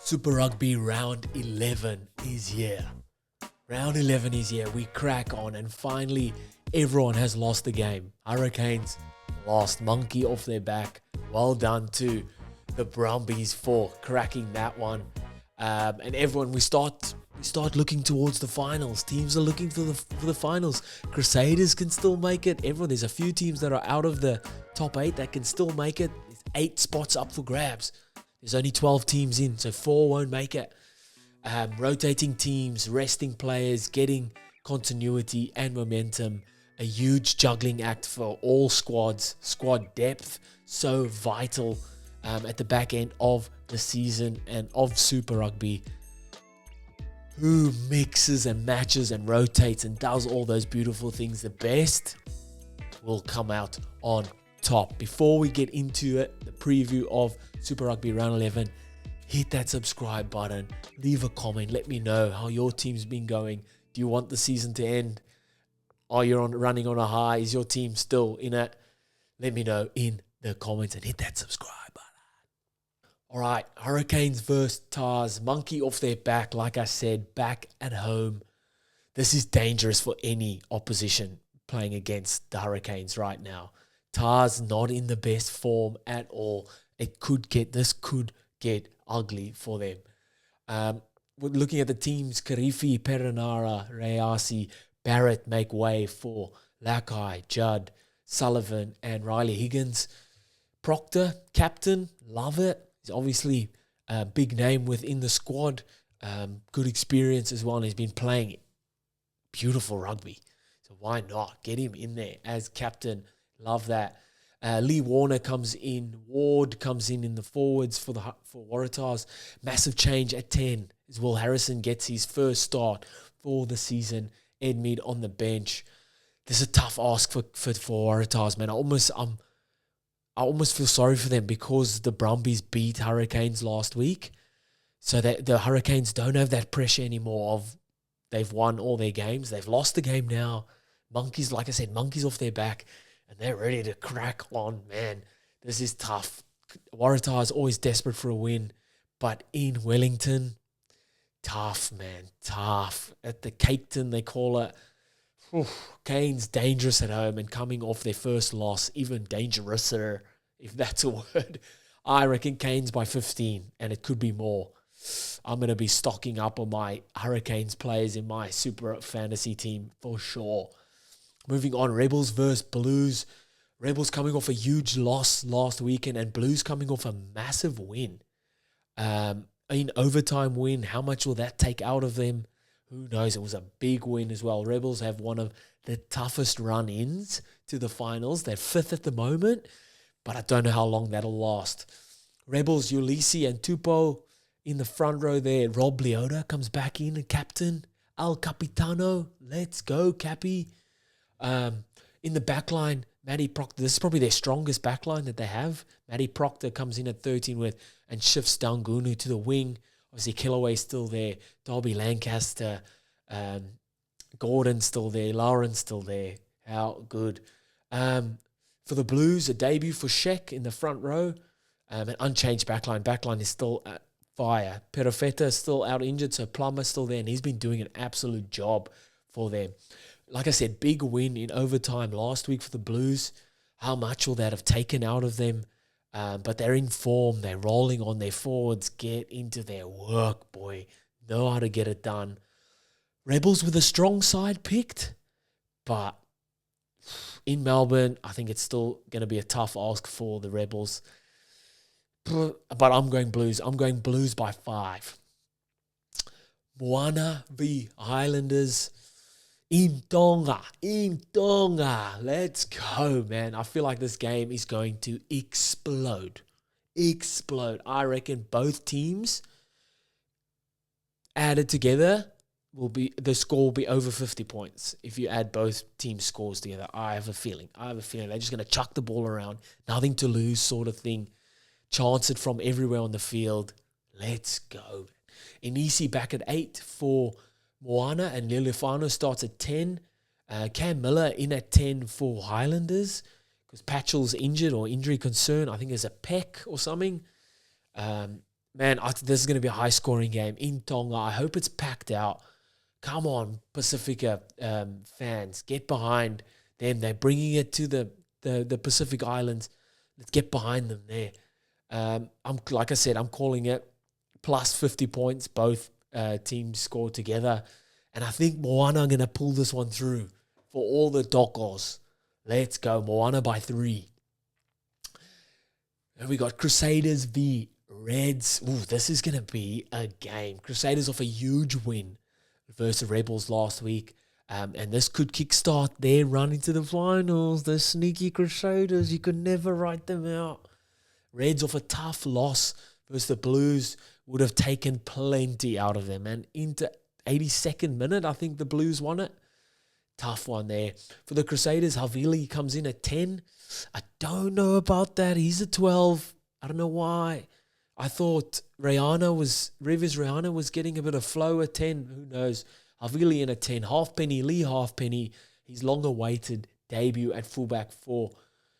Super Rugby Round 11 is here. Round 11 is here. We crack on and finally everyone has lost the game. Hurricanes lost, monkey off their back. Well done to the Brumbies for cracking that one. And everyone, we start looking towards the finals. Teams are looking for the finals. Crusaders can still make it. There's a few teams that are out of the top 8 that can still make it. There's 8 spots up for grabs. There's only 12 teams in, so 4 won't make it. Rotating teams, resting players, getting continuity and momentum. A huge juggling act for all squads. Squad depth, so vital at the back end of the season and of Super Rugby. Who mixes and matches and rotates and does all those beautiful things the best will come out on top. Before we get into it, the preview of Super Rugby Round 11, hit that subscribe button, leave a comment, let me know how your team's been going. Do you want the season to end? Are you running on a high? Is your team still in it? Let me know in the comments and hit that subscribe button. All right, Hurricanes versus Tars, monkey off their back, like I said, back at home. This is dangerous for any opposition playing against the Hurricanes right now. Tars not in the best form at all. This could get ugly for them. We're looking at the teams, Karifi, Perenara, Rayasi, Barrett make way for Lakai, Judd, Sullivan, and Riley Higgins. Proctor, captain, love it. He's obviously a big name within the squad. Good experience as well, and he's been playing beautiful rugby. So why not get him in there as captain? Love that. Lee Warner comes in. Ward comes in the forwards for Waratahs. Massive change at 10 as Will Harrison gets his first start for the season. Ed Mead on the bench. This is a tough ask for Waratahs, man. I almost feel sorry for them because the Brumbies beat Hurricanes last week. So that the Hurricanes don't have that pressure anymore of they've won all their games. They've lost the game now. Monkeys, like I said, monkeys off their back. And they're ready to crack on, man. This is tough. Waratah is always desperate for a win. But in Wellington, tough, man. Tough. At the Caketon, they call it. Canes dangerous at home and coming off their first loss, even dangerouser, if that's a word. I reckon Canes by 15, and it could be more. I'm going to be stocking up on my Hurricanes players in my Super Fantasy team for sure. Moving on, Rebels versus Blues. Rebels coming off a huge loss last weekend and Blues coming off a massive win. In overtime win, how much will that take out of them? Who knows? It was a big win as well. Rebels have one of the toughest run-ins to the finals. They're 5th at the moment, but I don't know how long that'll last. Rebels, Ulysses and Tupou in the front row there. Rob Leota comes back in, and captain. Al Capitano, let's go, Cappy. In the backline, Matty Proctor, this is probably their strongest backline that they have. Matty Proctor comes in at 13 and shifts Dangunu to the wing. Obviously, Killaway's still there. Darby Lancaster, Gordon's still there. Lauren's still there. How good. For the Blues, a debut for Sheck in the front row. An unchanged backline. Backline is still at fire. Perofeta is still out injured, so Plummer's still there, and he's been doing an absolute job for them. Like I said, big win in overtime last week for the Blues. How much will that have taken out of them? But they're in form. They're rolling on their forwards. Get into their work, boy. Know how to get it done. Rebels with a strong side picked. But in Melbourne, I think it's still going to be a tough ask for the Rebels. But I'm going Blues. I'm going Blues by 5. Moana v Highlanders. In Tonga. Let's go, man. I feel like this game is going to explode. I reckon both teams added together the score will be over 50 points. If you add both teams' scores together, I have a feeling they're just going to chuck the ball around. Nothing to lose sort of thing. Chance it from everywhere on the field. Let's go. Inisi back at 8 for Moana, and Lilifano starts at 10. Cam Miller in at 10 for Highlanders because Patchell's injured or injury concern. I think there's a pec or something. man, this is going to be a high-scoring game in Tonga. I hope it's packed out. Come on, Pacifica fans, get behind them. They're bringing it to the Pacific Islands. Let's get behind them there. Like I said, I'm calling it plus 50 points. Both teams score together. And I think Moana are going to pull this one through for all the Dokos. Let's go. Moana by 3. And we got Crusaders v Reds. Ooh, this is going to be a game. Crusaders off a huge win versus the Rebels last week. And this could kickstart their run into the finals. The sneaky Crusaders, you could never write them out. Reds off a tough loss versus the Blues would have taken plenty out of them. And into 82nd minute, I think the Blues won it. Tough one there. For the Crusaders, Havili comes in at 10. I don't know about that. He's a 12. I don't know why. I thought Rivas Rihanna was getting a bit of flow at 10. Who knows? Havili in at 10. Halfpenny, Lee Halfpenny. His long-awaited debut at fullback for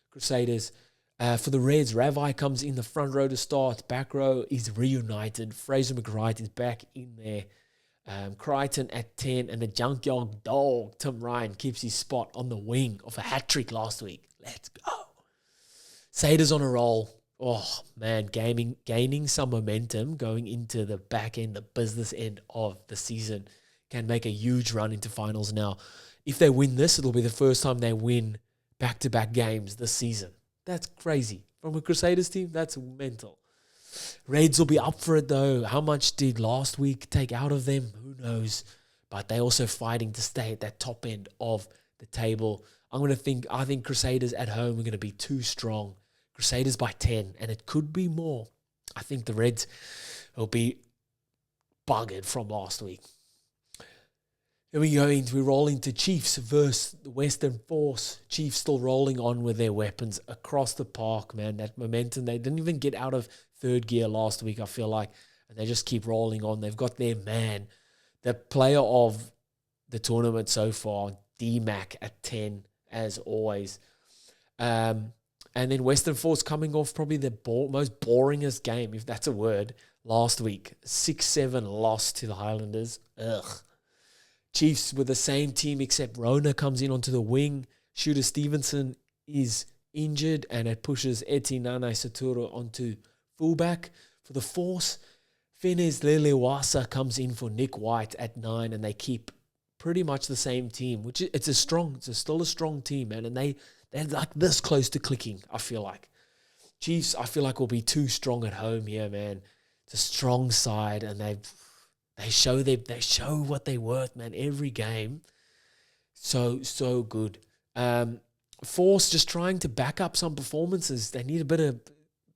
Crusaders. For the Reds, Ravai comes in the front row to start. Back row is reunited. Fraser McWright is back in there. Crichton at 10, and the junkyard dog, Tim Ryan, keeps his spot on the wing of a hat-trick last week. Let's go. Satyrs on a roll. Oh, man, gaining some momentum going into the back end, the business end of the season. Can make a huge run into finals now. If they win this, it'll be the first time they win back-to-back games this season. That's crazy. From a Crusaders team, that's mental. Reds will be up for it, though. How much did last week take out of them? Who knows? But they're also fighting to stay at that top end of the table. I think Crusaders at home are going to be too strong. Crusaders by 10, and it could be more. I think the Reds will be buggered from last week. Then we roll into Chiefs versus the Western Force. Chiefs still rolling on with their weapons across the park, man. That momentum, they didn't even get out of third gear last week, I feel like. And they just keep rolling on. They've got their man, the player of the tournament so far, D-Mac at 10, as always. And then Western Force coming off probably the most boringest game, if that's a word, last week. 6-7 loss to the Highlanders. Ugh. Chiefs with the same team, except Rona comes in onto the wing. Shooter Stevenson is injured, and it pushes Eti Nane Saturo onto fullback. For the Force, Finnes Lelewasa comes in for Nick White at 9, and they keep pretty much the same team, which it's still a strong team, man, and they're like this close to clicking, I feel like. Chiefs, I feel like, will be too strong at home here, man. It's a strong side, and they show what they're worth, man, every game. So good. Force just trying to back up some performances. They need a bit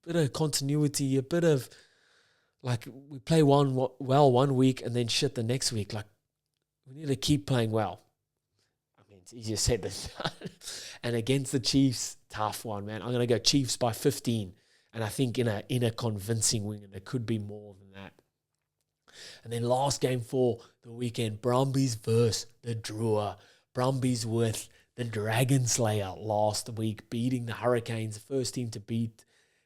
of continuity, a bit of, like, we play well one week and then shit the next week. Like, we need to keep playing well. I mean, it's easier said than done. And against the Chiefs, tough one, man. I'm going to go Chiefs by 15. And I think in a convincing win, and it could be more than that. And then last game for the weekend, Brumbies versus the Drua. Brumbies with the Dragon Slayer last week, beating the Hurricanes, the first team to beat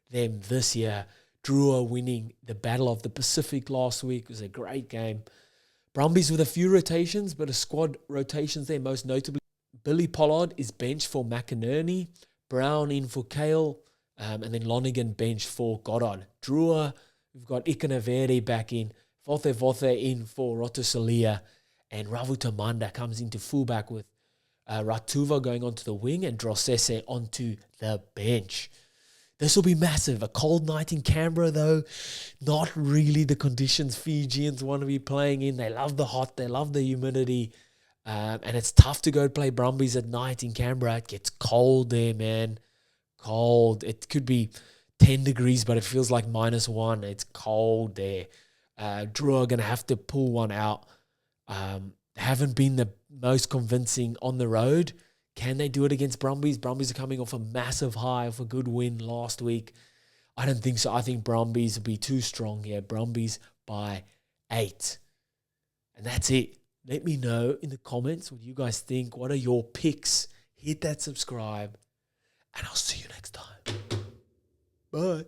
them this year. Drua winning the Battle of the Pacific last week. It was a great game. Brumbies with a few rotations, but a squad rotations there, most notably. Billy Pollard is benched for McInerney, Brown in for Kale, and then Lonigan benched for Goddard. Drua, we've got Ikanavere back in. Vothe in for Rotosalia, and Ravu Tamanda comes into fullback with Ratuva going onto the wing and Drossese onto the bench. This will be massive. A cold night in Canberra, though. Not really the conditions Fijians want to be playing in. They love the hot. They love the humidity. And it's tough to go play Brumbies at night in Canberra. It gets cold there, man. Cold. It could be 10 degrees, but it feels like -1. It's cold there. Drua are going to have to pull one out. Haven't been the most convincing on the road. Can they do it against Brumbies? Brumbies are coming off a massive high of a good win last week. I don't think so. I think Brumbies will be too strong here. Brumbies by 8. And that's it. Let me know in the comments what you guys think. What are your picks? Hit that subscribe. And I'll see you next time. Bye.